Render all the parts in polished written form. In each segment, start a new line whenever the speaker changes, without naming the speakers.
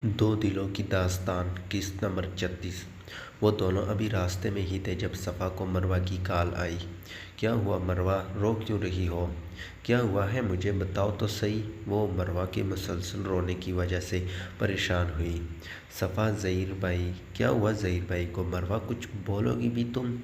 دو دلوں کی داستان قسط نمبر 36۔ وہ دونوں ابھی راستے میں ہی تھے جب صفا کو مروہ کی کال آئی۔ کیا ہوا مروہ، رو کیوں رہی ہو؟ کیا ہوا ہے مجھے بتاؤ تو صحیح۔ وہ مروہ کے مسلسل رونے کی وجہ سے پریشان ہوئی۔ صفا، ظہیر بھائی، کیا ہوا ظہیر بھائی کو؟ مروہ، کچھ بولو گی بھی تم؟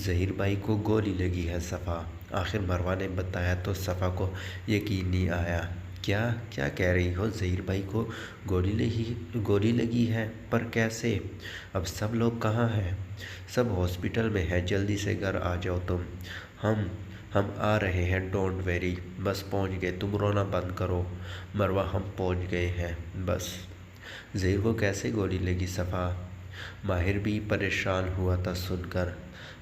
ظہیر بھائی کو گولی لگی ہے صفا، آخر مروہ نے بتایا تو صفا کو یقین نہیں آیا۔ کیا کہہ رہی ہو؟ ظہیر بھائی کو گولی لگی ہے؟ پر کیسے؟ اب سب لوگ کہاں ہیں؟ سب ہاسپٹل میں ہیں، جلدی سے گھر آ جاؤ تم۔ ہم آ رہے ہیں، ڈونٹ ویری، بس پہنچ گئے، تم رونا بند کرو۔ مروہ، ہم پہنچ گئے ہیں بس۔ ظہیر کو کیسے گولی لگی صفا؟ ماہر بھی پریشان ہوا تھا سن کر۔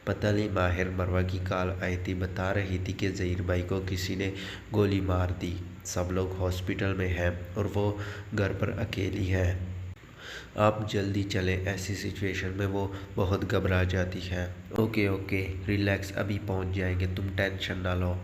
پتہ نہیں ماہر، مروہ کی کال آئی تھی، بتا رہی تھی کہ ظہیر بھائی کو کسی نے گولی مار دی، سب لوگ ہاسپٹل میں ہیں اور وہ گھر پر اکیلی ہے۔ آپ جلدی چلیں، ایسی سچویشن میں وہ بہت گھبرا جاتی ہے۔ اوکے، ریلیکس، ابھی پہنچ جائیں گے، تم ٹینشن نہ لو۔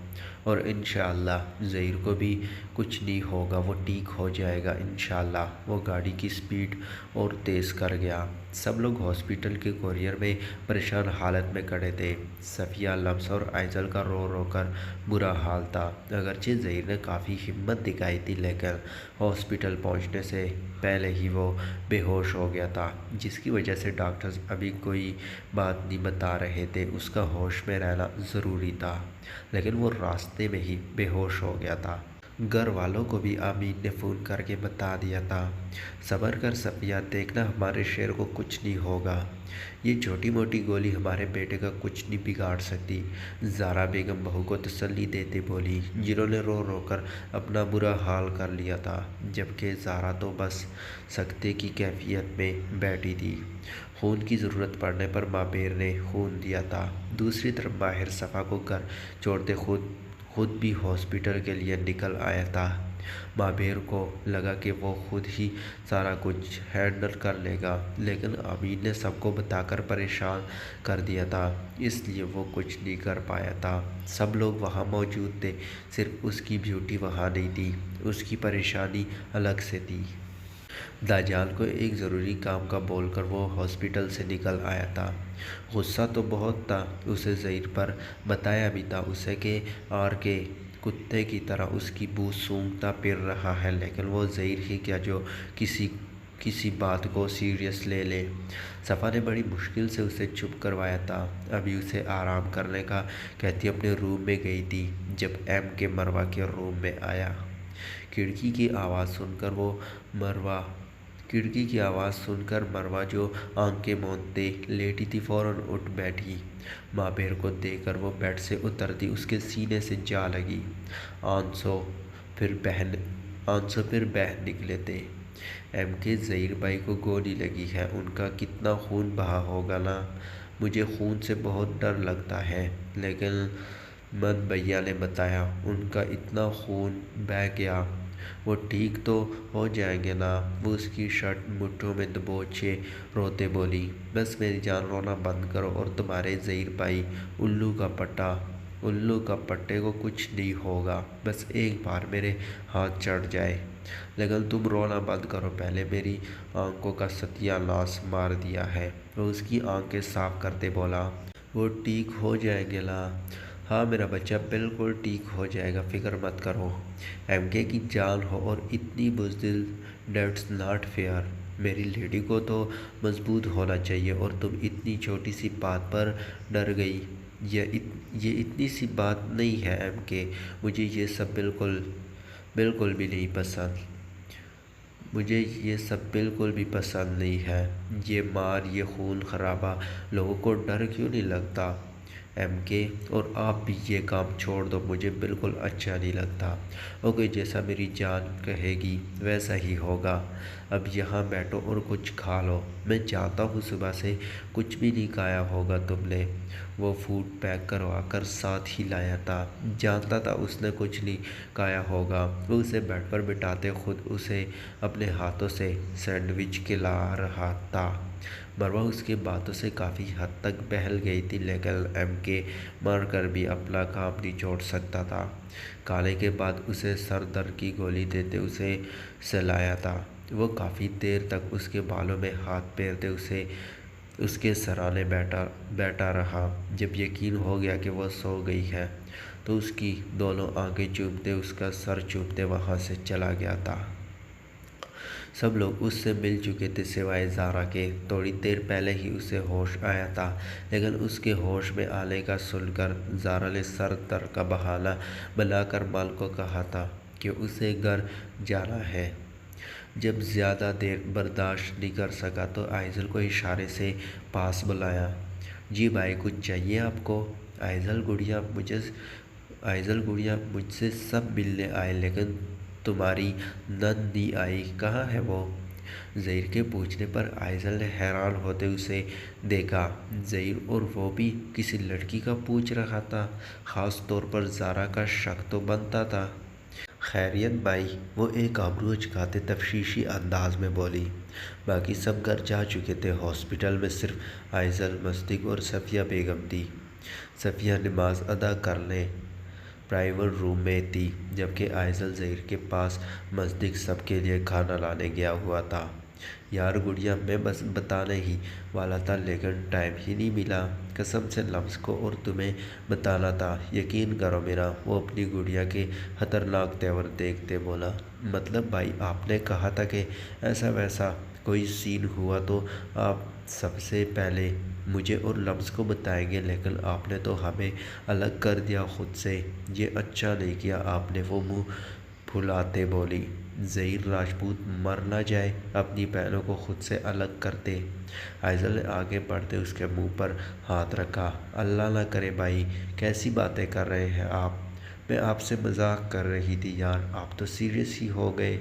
اور انشاءاللہ ظہیر کو بھی کچھ نہیں ہوگا، وہ ٹھیک ہو جائے گا انشاءاللہ۔ وہ گاڑی کی سپیڈ اور تیز کر گیا۔ سب لوگ ہاسپٹل کے کوریڈور میں پریشان حالت میں کھڑے تھے۔ صفیہ، لمس اور ایزل کا رو رو کر برا حال تھا۔ اگرچہ ظہیر نے کافی ہمت دکھائی تھی لیکن ہاسپٹل پہنچنے سے پہلے ہی وہ بے ہوش ہو گیا تھا، جس کی وجہ سے ڈاکٹرز ابھی کوئی بات نہیں بتا رہے تھے، اس کا ہوش میں رہنا ضروری تھا، لیکن وہ راستے میں ہی بے ہوش ہو گیا تھا۔ گھر والوں کو بھی آمین نے فون کر کے بتا دیا تھا۔ صبر کر صفیہ، دیکھنا ہمارے شیر کو کچھ نہیں ہوگا، یہ چھوٹی موٹی گولی ہمارے بیٹے کا کچھ نہیں بگاڑ سکتی، زہرا بیگم بہو کو تسلی دیتے بولی، جنہوں نے رو رو کر اپنا برا حال کر لیا تھا، جبکہ زہرا تو بس سکتے کی کیفیت میں بیٹھی تھی۔ خون کی ضرورت پڑنے پر مابیر نے خون دیا تھا۔ دوسری طرف ماہر صفا کو گھر چھوڑتے خود بھی ہاسپٹل کے لیے نکل آیا تھا۔ مابیر کو لگا کہ وہ خود ہی سارا کچھ ہینڈل کر لے گا، لیکن آمین نے سب کو بتا کر پریشان کر دیا تھا، اس لیے وہ کچھ نہیں کر پایا تھا۔ سب لوگ وہاں موجود تھے، صرف اس کی بیوٹی وہاں نہیں تھی، اس کی پریشانی الگ سے تھی۔ داجال کو ایک ضروری کام کا بول کر وہ ہاسپٹل سے نکل آیا تھا۔ غصہ تو بہت تھا اسے ظہیر پر، بتایا بھی تھا اسے کہ آر کے کتے کی طرح اس کی بو سونگھتا پھر رہا ہے، لیکن وہ ظہیر ہی کیا جو کسی بات کو سیریس لے لے۔ صفا نے بڑی مشکل سے اسے چپ کروایا تھا، ابھی اسے آرام کرنے کا کہتی اپنے روم میں گئی تھی، جب ایم کے مروہ کے روم میں آیا۔ کھڑکی کی آواز سن کر مروہ جو آنکھیں موندے لیٹی تھی فوراً اٹھ بیٹھی۔ مابیر کو دیکھ کر وہ بیڈ سے اترتی اس کے سینے سے جا لگی۔ آنسو پھر بہہ نکلے تھے۔ ایم کے، ظہیر بھائی کو گولی لگی ہے، ان کا کتنا خون بہا ہوگا نا؟ مجھے خون سے بہت ڈر لگتا ہے، لیکن من بھیا نے بتایا ان کا اتنا خون بہہ گیا، وہ ٹھیک تو ہو جائیں گے نا؟ وہ اس کی شرٹ مٹھیوں میں دبوچے روتے بولی، بس میری جان، رونا بند کرو اور تمہارے ظہیر بھائی الو کا پٹے کو کچھ نہیں ہوگا، بس ایک بار میرے ہاتھ چڑھ جائے، لیکن تم رونا بند کرو، پہلے میری آنکھوں کا ستیہ ناش مار دیا ہے۔ وہ اس کی آنکھیں صاف کرتے بولا، وہ ٹھیک ہو جائیں گے نا؟ ہاں میرا بچہ بالکل ٹھیک ہو جائے گا، فکر مت کرو۔ ایم کے کی جان ہو اور اتنی بزدل، دیٹس ناٹ فیئر، میری لیڈی کو تو مضبوط ہونا چاہیے، اور تم اتنی چھوٹی سی بات پر ڈر گئی، یہ اتنی سی بات نہیں ہے ایم کے، مجھے یہ سب بالکل بھی نہیں پسند، مجھے یہ سب بالکل بھی پسند نہیں ہے، یہ مار، یہ خون خرابہ، لوگوں کو ڈر کیوں نہیں لگتا ایم کے؟ اور آپ بھی یہ کام چھوڑ دو، مجھے بالکل اچھا نہیں لگتا۔ اوکے، جیسا میری جان کہے گی ویسا ہی ہوگا، اب یہاں بیٹھو اور کچھ کھا لو، میں جانتا ہوں صبح سے کچھ بھی نہیں کھایا ہوگا تم نے، وہ فوڈ پیک کروا کر ساتھ ہی لایا تھا، جانتا تھا اس نے کچھ نہیں کھایا ہوگا۔ وہ اسے بیڈ پر بٹھاتے خود اسے اپنے ہاتھوں سے سینڈوچ کھلا رہا تھا۔ مروہ اس کی باتوں سے کافی حد تک بہل گئی تھی، لیکن ایم کے مار کر بھی اپنا کام نہیں چھوڑ سکتا تھا۔ کھانے کے بعد اسے سر درد کی گولی دیتے اسے سلایا تھا۔ وہ کافی دیر تک اس کے بالوں میں ہاتھ پھیرتے اسے اس کے سرانے بیٹھا رہا۔ جب یقین ہو گیا کہ وہ سو گئی ہے تو اس کی دونوں آنکھیں چومتے اس کا سر چومتے وہاں سے چلا گیا تھا۔ سب لوگ اس سے مل چکے تھے سوائے زارا کے۔ تھوڑی دیر پہلے ہی اسے ہوش آیا تھا، لیکن اس کے ہوش میں آنے کا سن کر زارا نے سر درد کا بہانہ بنا کر مال کو کہا تھا کہ اسے گھر جانا ہے۔ جب زیادہ دیر برداشت نہیں کر سکا تو آئزل کو اشارے سے پاس بلایا۔ جی بھائی، کچھ چاہیے آپ کو؟ آئزل گڑیا مجھ سے سب ملنے آئے لیکن تمہاری نند نہیں آئی، کہاں ہے وہ؟ ظہیر کے پوچھنے پر آئزل نے حیران ہوتے اسے دیکھا۔ ظہیر، اور وہ بھی کسی لڑکی کا پوچھ رہا تھا؟ خاص طور پر زارا کا شک تو بنتا تھا۔ خیریت بھائی؟ وہ ایک ابرو اچکاتے تشویشی انداز میں بولی۔ باقی سب گھر جا چکے تھے، ہاسپٹل میں صرف آئزل، مصدق اور صفیہ بیگم تھی۔ صفیہ نماز ادا کرنے پرائیویٹ روم میں تھی، جبکہ آئزل ظہیر کے پاس، مصدق سب کے لیے کھانا لانے گیا ہوا تھا۔ یار گڑیا، میں بس بتانے ہی والا تھا لیکن ٹائم ہی نہیں ملا، قسم سے لمس کو اور تمہیں بتانا تھا، یقین کرو میرا۔ وہ اپنی گڑیا کے خطرناک تیور دیکھتے بولا۔ مطلب بھائی، آپ نے کہا تھا کہ ایسا ویسا کوئی سین ہوا تو آپ سب سے پہلے مجھے اور لمس کو بتائیں گے، لیکن آپ نے تو ہمیں الگ کر دیا خود سے، یہ اچھا نہیں کیا آپ نے، وہ منہ پھلاتے بولی۔ ظہیر راجپوت مر نہ جائے اپنی بہنوں کو خود سے الگ کرتے۔ آئزل نے آگے بڑھتے اس کے منہ پر ہاتھ رکھا۔ اللہ نہ کرے بھائی، کیسی باتیں کر رہے ہیں آپ؟ میں آپ سے مذاق کر رہی تھی یار، آپ تو سیریس ہی ہو گئے۔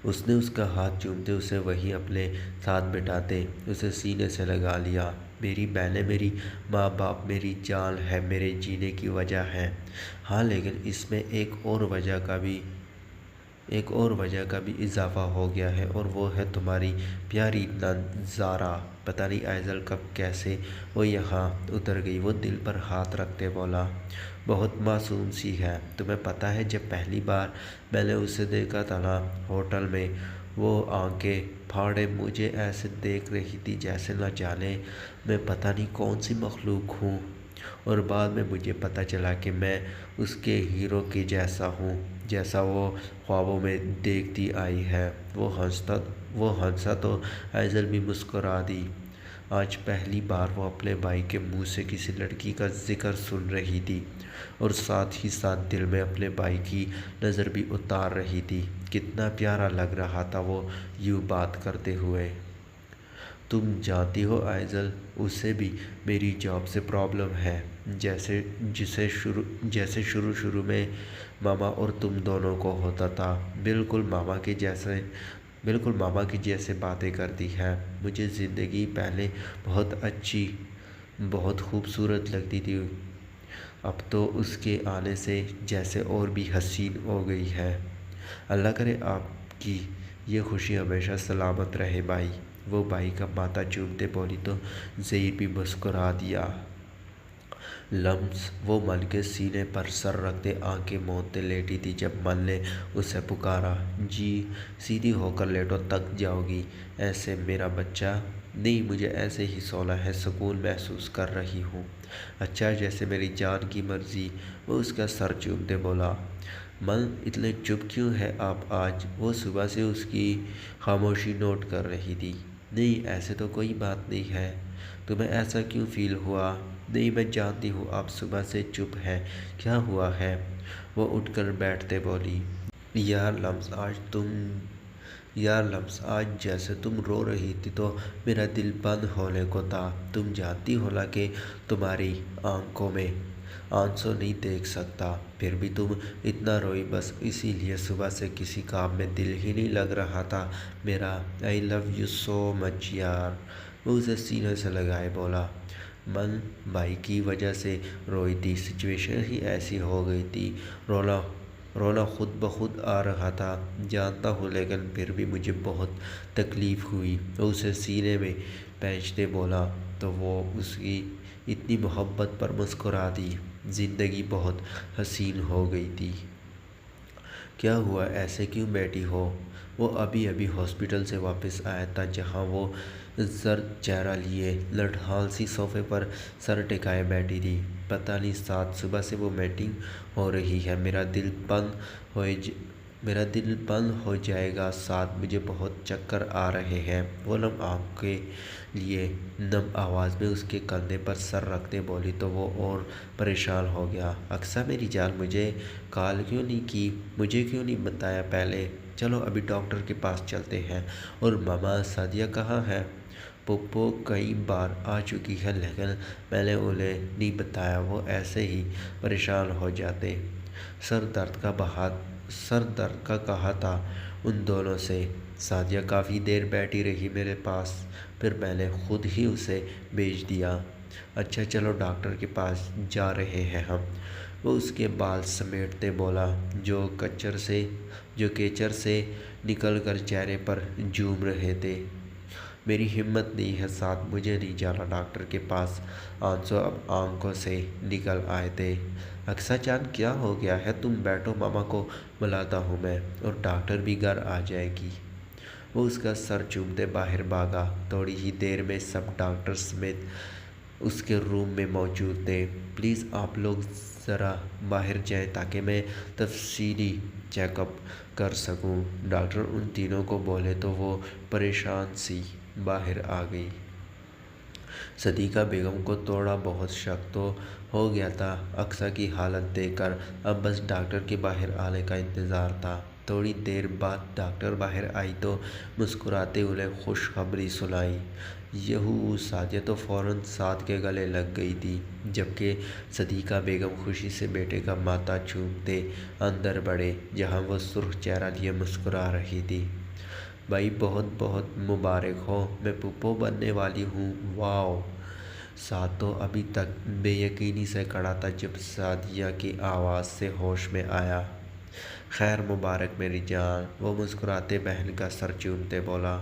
اس نے اس کا ہاتھ چومتے اسے وہیں اپنے ساتھ بٹھاتے اسے سینے سے لگا لیا۔ میری بہنیں، میری ماں باپ، میری جان ہے، میرے جینے کی وجہ ہے۔ ہاں، لیکن اس میں ایک اور وجہ کا بھی اضافہ ہو گیا ہے، اور وہ ہے تمہاری پیاری نند زارا۔ پتہ نہیں آئزل کب کیسے وہ یہاں اتر گئی۔ وہ دل پر ہاتھ رکھتے بولا۔ بہت معصوم سی ہے، تمہیں پتہ ہے جب پہلی بار میں نے اسے دیکھا تھا نا ہوٹل میں، وہ آنکھیں پھاڑے مجھے ایسے دیکھ رہی تھی جیسے نہ جانے میں پتہ نہیں کون سی مخلوق ہوں، اور بعد میں مجھے پتہ چلا کہ میں اس کے ہیرو کے جیسا ہوں، جیسا وہ خوابوں میں دیکھتی آئی ہے۔ وہ ہنسا تو آئزل بھی مسکرا دی۔ آج پہلی بار وہ اپنے بھائی کے منہ سے کسی لڑکی کا ذکر سن رہی تھی، اور ساتھ ہی ساتھ دل میں اپنے بھائی کی نظر بھی اتار رہی تھی۔ کتنا پیارا لگ رہا تھا وہ یوں بات کرتے ہوئے۔ تم جانتی ہو آئزل، اسے بھی میری جاب سے پرابلم ہے، جیسے شروع میں ماما اور تم دونوں کو ہوتا تھا، بالکل ماما کی جیسے باتیں کرتی ہے۔ مجھے زندگی پہلے بہت اچھی، بہت خوبصورت لگتی تھی، اب تو اس کے آنے سے جیسے اور بھی حسین ہو گئی ہے۔ اللہ کرے آپ کی یہ خوشی ہمیشہ سلامت رہے بھائی۔ وہ بھائی کا ماتھا چومتے بولی تو ظہیر بھی مسکرا دیا۔ لمس، وہ من کے سینے پر سر رکھتے آنکھیں موندتے لیٹی تھی جب من نے اسے پکارا۔ جی، سیدھی ہو کر لیٹو، تھک جاؤ گی ایسے میرا بچہ۔ نہیں، مجھے ایسے ہی سونا ہے، سکون محسوس کر رہی ہوں۔ اچھا، جیسے میری جان کی مرضی، وہ اس کا سر چومتے بولا۔ من، اتنے چپ کیوں ہیں آپ آج؟ وہ صبح سے اس کی خاموشی نوٹ کر رہی تھی۔ نہیں، ایسے تو کوئی بات نہیں ہے، تمہیں ایسا کیوں فیل ہوا؟ نہیں، میں جانتی ہوں آپ صبح سے چپ ہیں، کیا ہوا ہے؟ وہ اٹھ کر بیٹھتے بولی۔ یار لمس، آج جیسے تم رو رہی تھی تو میرا دل بند ہونے کو تھا۔ تم جانتی ہو نا کہ تمہاری آنکھوں میں آنسو نہیں دیکھ سکتا، پھر بھی تم اتنا روئی، بس اسی لیے صبح سے کسی کام میں دل ہی نہیں لگ رہا تھا میرا۔ آئی لو یو سو مچ یار، وہ اسے سینے سے لگائے بولا۔ من بھائی کی وجہ سے روئی تھی، سچویشن ہی ایسی ہو گئی تھی، رونا خود بخود آ رہا تھا، جانتا ہوں، لیکن پھر بھی مجھے بہت تکلیف ہوئی، وہ اسے سینے میں پہنچتے بولا تو وہ اس کی اتنی محبت پر مسکرا دی۔ زندگی بہت حسین ہو گئی تھی۔ کیا ہوا، ایسے کیوں بیٹھی ہو؟ وہ ابھی ابھی ہاسپٹل سے واپس آیا تھا، جہاں وہ زرد چہرہ لیے لڑھال سی صوفے پر سر ٹکائے بیٹھی تھی۔ پتہ نہیں 7 صبح سے وہ میٹنگ ہو رہی ہے، میرا دل بند ہو جائے گا 7، مجھے بہت چکر آ رہے ہیں۔ وہ نم آنکھ کے لیے نم آواز میں اس کے کندھے پر سر رکھتے بولی تو وہ اور پریشان ہو گیا۔ اقصیٰ میری جان، مجھے کال کیوں نہیں کی؟ مجھے کیوں نہیں بتایا پہلے؟ چلو ابھی ڈاکٹر کے پاس چلتے ہیں۔ اور ماما سعدیہ کہاں ہے؟ پھپھو کئی بار آ چکی ہے لیکن میں نے انہیں نہیں بتایا، وہ ایسے ہی پریشان ہو جاتے۔ سر درد کا کہا تھا ان دونوں سے۔ سعدیہ کافی دیر بیٹھی رہی میرے پاس، پھر میں نے خود ہی اسے بھیج دیا۔ اچھا چلو ڈاکٹر کے پاس جا رہے ہیں ہم۔ وہ اس کے بال سمیٹتے بولا، جو کیچر سے نکل کر چہرے پر جم رہے تھے۔ میری ہمت نہیں ہے 7، مجھے نہیں جانا ڈاکٹر کے پاس۔ آنسو اب آنکھوں سے نکل آئے تھے۔ اقصیٰ جان کیا ہو گیا ہے؟ تم بیٹھو، ماما کو بلاتا ہوں میں، اور ڈاکٹر بھی گھر آ جائے گی۔ وہ اس کا سر چومتے باہر بھاگا۔ تھوڑی ہی دیر میں سب ڈاکٹر سمیت اس کے روم میں موجود تھے۔ پلیز آپ لوگ ذرا باہر جائیں تاکہ میں تفصیلی چیک اپ کر سکوں، ڈاکٹر ان تینوں کو بولے تو وہ پریشان سی باہر آ گئی۔ صدیقہ بیگم کو تھوڑا بہت شک تو ہو گیا تھا اقصیٰ کی حالت دیکھ کر، اب بس ڈاکٹر کے باہر آنے کا انتظار تھا۔ تھوڑی دیر بعد ڈاکٹر باہر آئی تو مسکراتے انہیں خوشخبری سنائی۔ یہو سعدیہ تو فوراً 7 کے گلے لگ گئی تھی، جبکہ صدیقہ بیگم خوشی سے بیٹے کا ماتھا چومتے اندر بڑھے، جہاں وہ سرخ چہرہ لیے مسکرا رہی تھی۔ بھائی بہت بہت مبارک ہو، میں پھپھو بننے والی ہوں۔ واو! 7 تو ابھی تک بے یقینی سے کھڑا تھا جب سعدیہ کی آواز سے ہوش میں آیا۔ خیر مبارک میری جان، وہ مسکراتے بہن کا سر چومتے بولا۔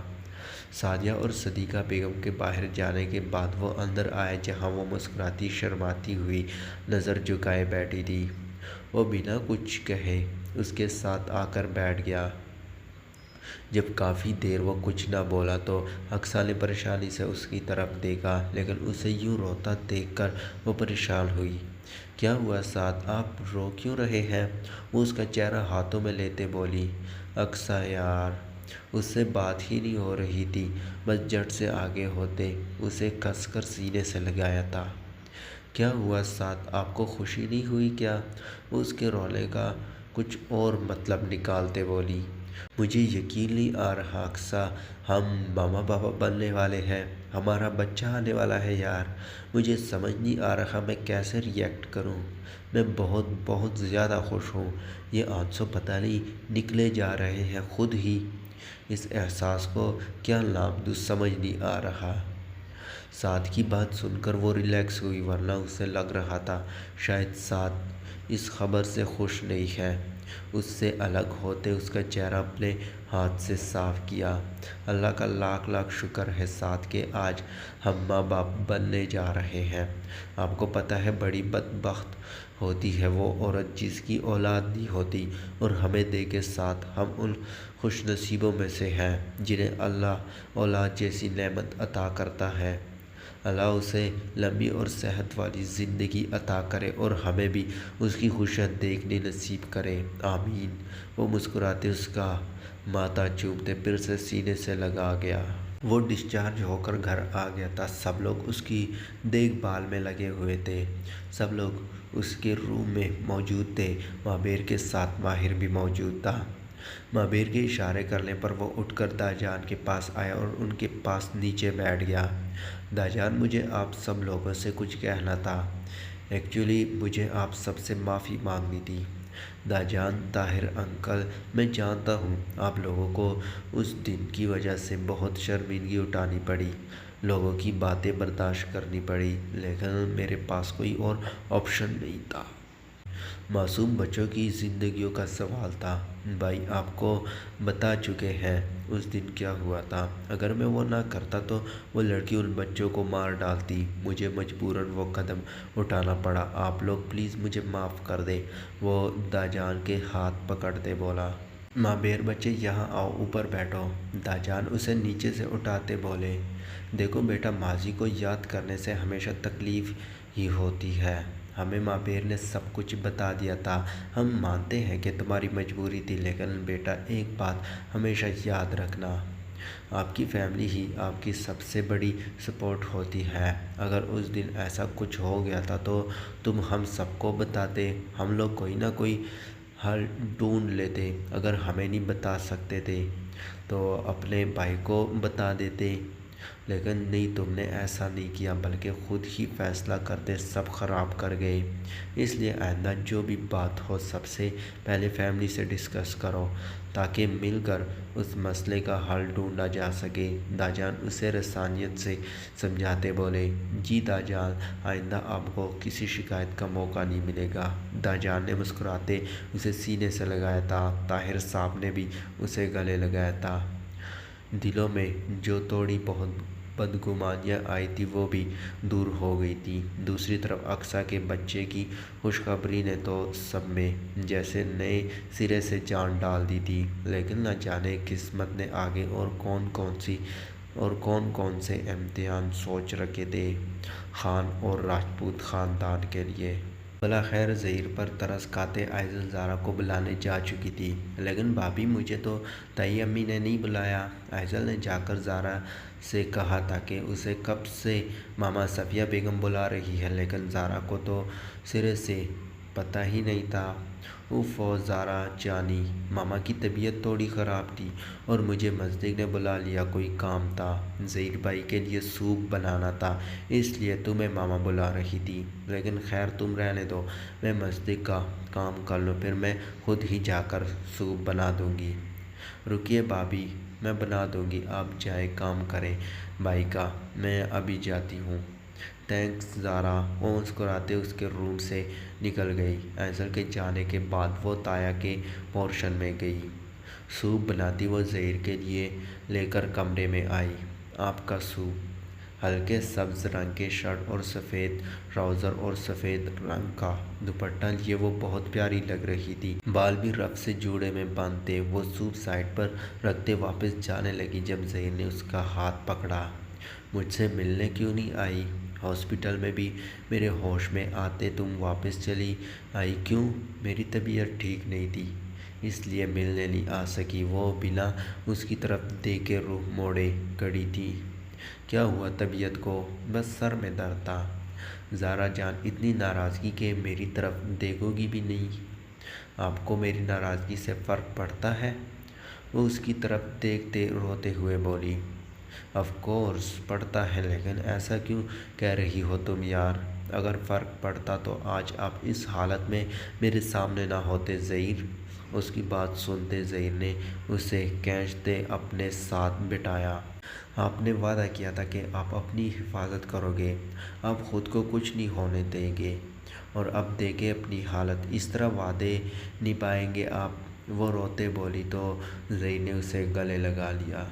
سعدیہ اور صدیقہ بیگم کے باہر جانے کے بعد وہ اندر آئے، جہاں وہ مسکراتی شرماتی ہوئی نظر جھکائے بیٹھی تھی۔ وہ بنا کچھ کہے اس کے ساتھ آ کر بیٹھ گیا۔ جب کافی دیر وہ کچھ نہ بولا تو اقصیٰ نے پریشانی سے اس کی طرف دیکھا، لیکن اسے یوں روتا دیکھ کر وہ پریشان ہوئی۔ کیا ہوا 7، آپ رو کیوں رہے ہیں؟ وہ اس کا چہرہ ہاتھوں میں لیتے بولی۔ اقصیٰ یار، اس سے بات ہی نہیں ہو رہی تھی، بس جھٹ سے آگے ہوتے اسے کس کر سینے سے لگایا تھا۔ کیا ہوا 7، آپ کو خوشی نہیں ہوئی کیا؟ وہ اس کے رونے کا کچھ اور مطلب نکالتے بولی۔ مجھے یقین نہیں آ رہا اقصیٰ، ہم ماما پاپا بننے والے ہیں، ہمارا بچہ آنے والا ہے یار۔ مجھے سمجھ نہیں آ رہا میں کیسے ری ایکٹ کروں۔ میں بہت بہت زیادہ خوش ہوں، یہ آنسو پتہ نہیں نکلے جا رہے ہیں خود ہی۔ اس احساس کو کیا نام دوں سمجھ نہیں آ رہا۔ 7 کی بات سن کر وہ ریلیکس ہوئی، ورنہ اسے لگ رہا تھا شاید 7 اس خبر سے خوش نہیں ہے۔ اس سے الگ ہوتے اس کا چہرہ اپنے ہاتھ سے صاف کیا۔ اللہ کا لاکھ لاکھ شکر ہے 7 کہ آج ہم ماں باپ بننے جا رہے ہیں۔ آپ کو پتہ ہے بڑی بدبخت ہوتی ہے وہ عورت جس کی اولاد نہیں ہوتی، اور ہمیں دیکھے 7 ہم ان خوش نصیبوں میں سے ہیں جنہیں اللہ اولاد جیسی نعمت عطا کرتا ہے۔ اللہ اسے لمبی اور صحت والی زندگی عطا کرے اور ہمیں بھی اس کی خوشیاں دیکھنے نصیب کرے، آمین۔ وہ مسکراتے اس کا ماتھا چومتے پھر سے سینے سے لگا گیا۔ وہ ڈسچارج ہو کر گھر آ گیا تھا، سب لوگ اس کی دیکھ بھال میں لگے ہوئے تھے، سب لوگ اس کے روم میں موجود تھے، مابیر کے ساتھ ماہر بھی موجود تھا۔ مابیر کے اشارے کرنے پر وہ اٹھ کر داجان کے پاس آیا اور ان کے پاس نیچے بیٹھ گیا۔ داجان، مجھے آپ سب لوگوں سے کچھ کہنا تھا، ایکچولی مجھے آپ سب سے معافی مانگنی تھی۔ داجان: طاہر انکل، میں جانتا ہوں آپ لوگوں کو اس دن کی وجہ سے بہت شرمندگی اٹھانی پڑی، لوگوں کی باتیں برداشت کرنی پڑی، لیکن میرے پاس کوئی اور آپشن نہیں تھا۔ معصوم بچوں کی زندگیوں کا سوال تھا۔ بھائی آپ کو بتا چکے ہیں اس دن کیا ہوا تھا، اگر میں وہ نہ کرتا تو وہ لڑکی ان بچوں کو مار ڈالتی، مجھے مجبوراً وہ قدم اٹھانا پڑا، آپ لوگ پلیز مجھے معاف کر دیں۔ وہ داجان کے ہاتھ پکڑتے بولا۔ ماں بیر بچے یہاں آؤ، اوپر بیٹھو۔ داجان اسے نیچے سے اٹھاتے بولے، دیکھو بیٹا، ماضی کو یاد کرنے سے ہمیشہ تکلیف ہی ہوتی ہے۔ ہمیں ماں بیر نے سب کچھ بتا دیا تھا۔ ہم مانتے ہیں کہ تمہاری مجبوری تھی، لیکن بیٹا ایک بات ہمیشہ یاد رکھنا، آپ کی فیملی ہی آپ کی سب سے بڑی سپورٹ ہوتی ہے۔ اگر اس دن ایسا کچھ ہو گیا تھا تو تم ہم سب کو بتاتے، ہم لوگ کوئی نہ کوئی حل ڈھونڈ لیتے۔ اگر ہمیں نہیں بتا سکتے تھے تو اپنے بھائی کو بتا دیتے، لیکن نہیں، تم نے ایسا نہیں کیا بلکہ خود ہی فیصلہ کرتے سب خراب کر گئے۔ اس لیے آئندہ جو بھی بات ہو سب سے پہلے فیملی سے ڈسکس کرو تاکہ مل کر اس مسئلے کا حل ڈھونڈا جا سکے۔ داجان اسے رسانیت سے سمجھاتے بولے، جی داجان، آئندہ آپ کو کسی شکایت کا موقع نہیں ملے گا۔ داجان نے مسکراتے اسے سینے سے لگایا تھا۔ طاہر صاحب نے بھی اسے گلے لگایا تھا۔ دلوں میں جو تھوڑی بہت بدگمانیاں آئی تھی وہ بھی دور ہو گئی تھی۔ دوسری طرف اقصیٰ کے بچے کی خوشخبری نے تو سب میں جیسے نئے سرے سے جان ڈال دی تھی، لیکن نہ جانے قسمت نے آگے اور کون کون سے امتحان سوچ رکھے تھے خان اور راجپوت خاندان کے لیے۔ بلاخیر ظہیر پر ترس کھاتے ایزل زارا کو بلانے جا چکی تھی، لیکن بھابھی مجھے تو طئی امی نے نہیں بلایا۔ ایزل نے جا کر زارا سے کہا تھا کہ اسے کب سے ماما صفیہ بیگم بلا رہی ہے، لیکن زارا کو تو سرے سے پتہ ہی نہیں تھا۔ اوفو زارا جانی، ماما کی طبیعت تھوڑی خراب تھی اور مجھے مصدق نے بلا لیا، کوئی کام تھا، ظہیر بھائی کے لیے سوپ بنانا تھا، اس لیے تمہیں ماما بلا رہی تھی۔ لیکن خیر تم رہنے دو، میں مصدق کا کام کر لوں، پھر میں خود ہی جا کر سوپ بنا دوں گی۔ رکیے بھابھی، میں بنا دوں گی، آپ جائیں کام کریں بھائی کا، میں ابھی جاتی ہوں۔ تھینکس زارا۔ وہ مسکراتے اس کے روم سے نکل گئی۔ ایزل کے جانے کے بعد وہ تایا کے پورشن میں گئی۔ سوپ بناتی وہ ظہیر کے لیے لے کر کمرے میں آئی۔ آپ کا سوپ۔ ہلکے سبز رنگ کے شرٹ اور سفید ٹراؤزر اور سفید رنگ کا دوپٹہ لیے وہ بہت پیاری لگ رہی تھی۔ بال بھی رف سے جوڑے میں بند تھے۔ وہ سوپ سائڈ پر رکھتے واپس جانے لگی جب ظہیر نے اس کا ہاتھ پکڑا۔ مجھ سے ملنے کیوں نہیں آئی؟ ہاسپٹل میں بھی میرے ہوش میں آتے تم واپس چلی آئی کیوں؟ میری طبیعت ٹھیک نہیں تھی، اس لیے ملنے نہیں آ سکی۔ وہ بنا اس کی طرف دیکھے رخ موڑے کھڑی تھی۔ کیا ہوا طبیعت کو؟ بس سر میں درد تھا۔ زارا جان، اتنی ناراضگی کہ میری طرف دیکھو گی بھی نہیں؟ آپ کو میری ناراضگی سے فرق پڑتا ہے؟ وہ اس کی طرف دیکھتے روتے ہوئے بولی، آف کورس پڑتا ہے، لیکن ایسا کیوں کہہ رہی ہو تم یار؟ اگر فرق پڑتا تو آج آپ اس حالت میں میرے سامنے نہ ہوتے ظہیر۔ اس کی بات سنتے ظہیر نے اسے کھینچتے اپنے ساتھ بٹھایا۔ آپ نے وعدہ کیا تھا کہ آپ اپنی حفاظت کرو گے، آپ خود کو کچھ نہیں ہونے دیں گے، اور اب دیکھیں اپنی حالت، اس طرح وعدے نبھائیں گے آپ؟ وہ روتے بولی تو ظہیر نے اسے گلے لگا لیا۔